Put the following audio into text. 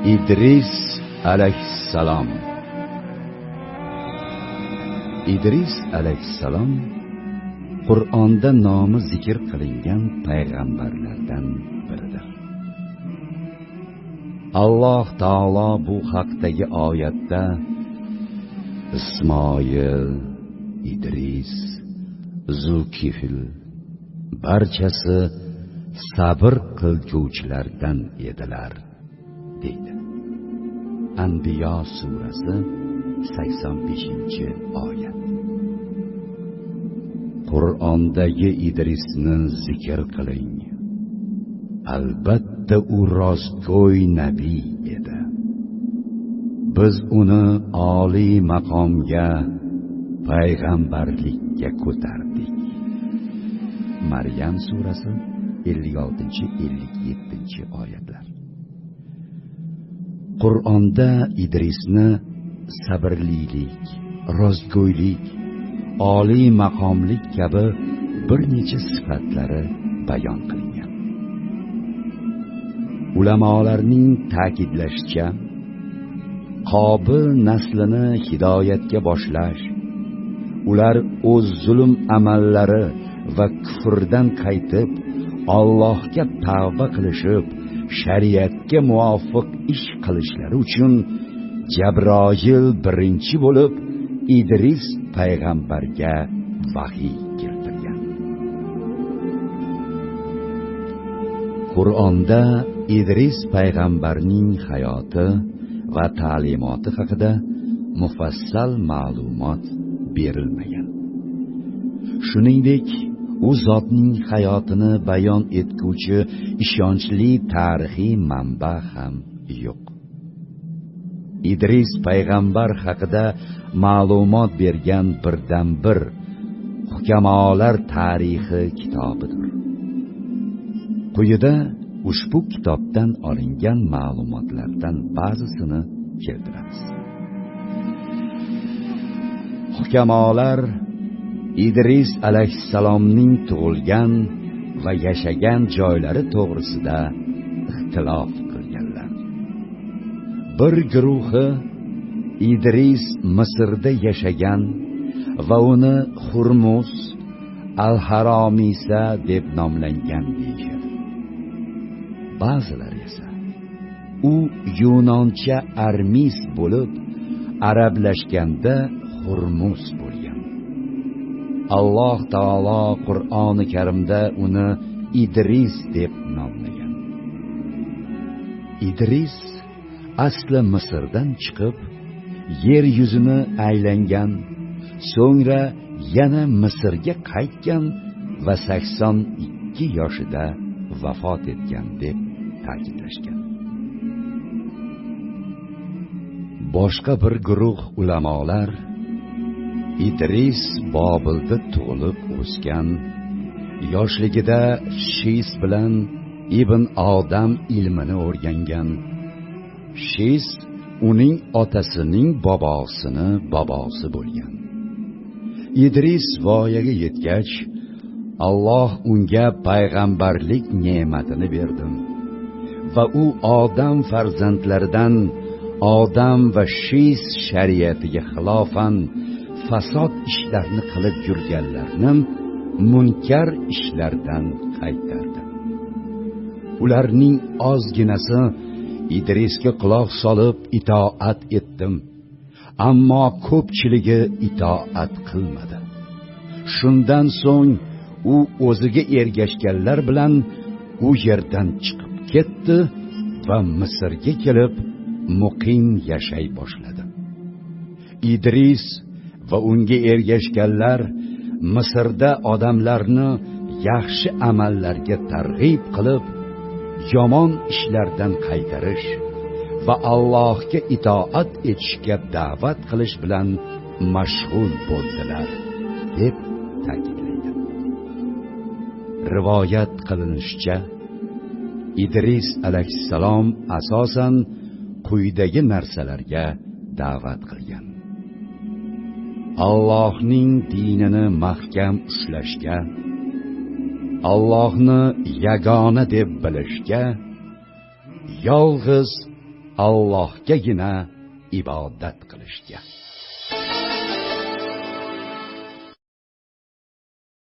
İdris alayhissalom. İdris alayhissalom Qur'onda nomi zikr qilingan payg'ambarlardan biridir. Alloh taolo bu haqdagi oyatda Ismoil, İdris, Zulkifl barchasi sabr qilguvchilardan edilar deydi. Anbiyo surasi 85-oyat. Qur'ondagi Idrisni zikr qiling. Albatta u rostgo'y nabiy edi. Biz uni oliy maqomga, payg'ambarlikka ko'tardik. Maryam surasi 56-57-oyatlar. Qur'onda Idrisni sabrlilik, rostgo'ylik, oliy maqomlik kabi bir necha sifatlari bayon qilingan. Ulamolarning ta'kidlashicha, Qobil naslini hidoyatga boshlash, ular o'z zulm amallari va kufrdan qaytib, Allohga tavba qilishib, shariatga muvofiq ish qilishlari uchun Jabroil birinchi bo'lib Idris payg'ambarga vahiy keltirgan. Qur'onda Idris payg'ambarning hayoti va ta'limoti haqida mufassal ma'lumot berilmagan. Shuningdek, u zotning hayotini bayon etguvchi ishonchli tarixiy manba ham yo'q. Idris payg'ambar haqida ma'lumot bergan birdan bir hukamolar tarixi kitobidir. Quyida ushbu kitobdan olingan ma'lumotlardan ba'zisini keltiramiz. Hukamolar Idris alayhissalomning tug'ilgan va yashagan joylari to'g'risida ixtilof qilganlar. Bir guruhi Idris Misrda yashagan va uni Hurmus al-Haromisa deb nomlangan deyishadi. Ba'zilar esa u yunoncha Armis bo'lib, arablashganda Hurmus bo'lgan. Alloh taolo Qur'oni Karimda uni Idris deb nomlagan. Idris asli Misrdan chiqib, yer yuzini aylangan, so'ngra yana Misrga qaytgan va 82 yoshida vafot etgan deb ta'kidlashgan. Boshqa bir guruh ulamolar Idris Bobilda tug'ilib o'sgan, yoshligida Shis bilan Ibn Odam ilmini o'rgangan. Shis uning otasining bobosi bo'lgan. Idris voyaga yetgach, Alloh unga payg'ambarlik ne'matini berdi va u Odam farzandlaridan Odam va Shis shariatiga xilofan fasod ishlarni qilib yurganlarni munkar ishlardan qaytardi. Ularning ozginasi Idrisga quloq solib itoat etdim, ammo ko'pchiligi itoat qilmadi. Shundan so'ng u o'ziga ergashganlar bilan u yerdan chiqib ketdi va Misrga kelib muqim yashay boshladi. Idris va unga ergashganlar Misrda odamlarni yaxshi amallarga targ'ib qilib, yomon ishlardan qaytarish va Allohga itoat etishga da'vat qilish bilan mashg'ul bo'ldilar deb ta'kidlaydi. Rivoyat qilinishicha, Idris alayhissalom asosan quyidagi narsalarga da'vat qilgan: Allohning dinini mahkam ushlashga, Allohni yagona deb bilishga, yolg'iz Allohgagina ibodat qilishga.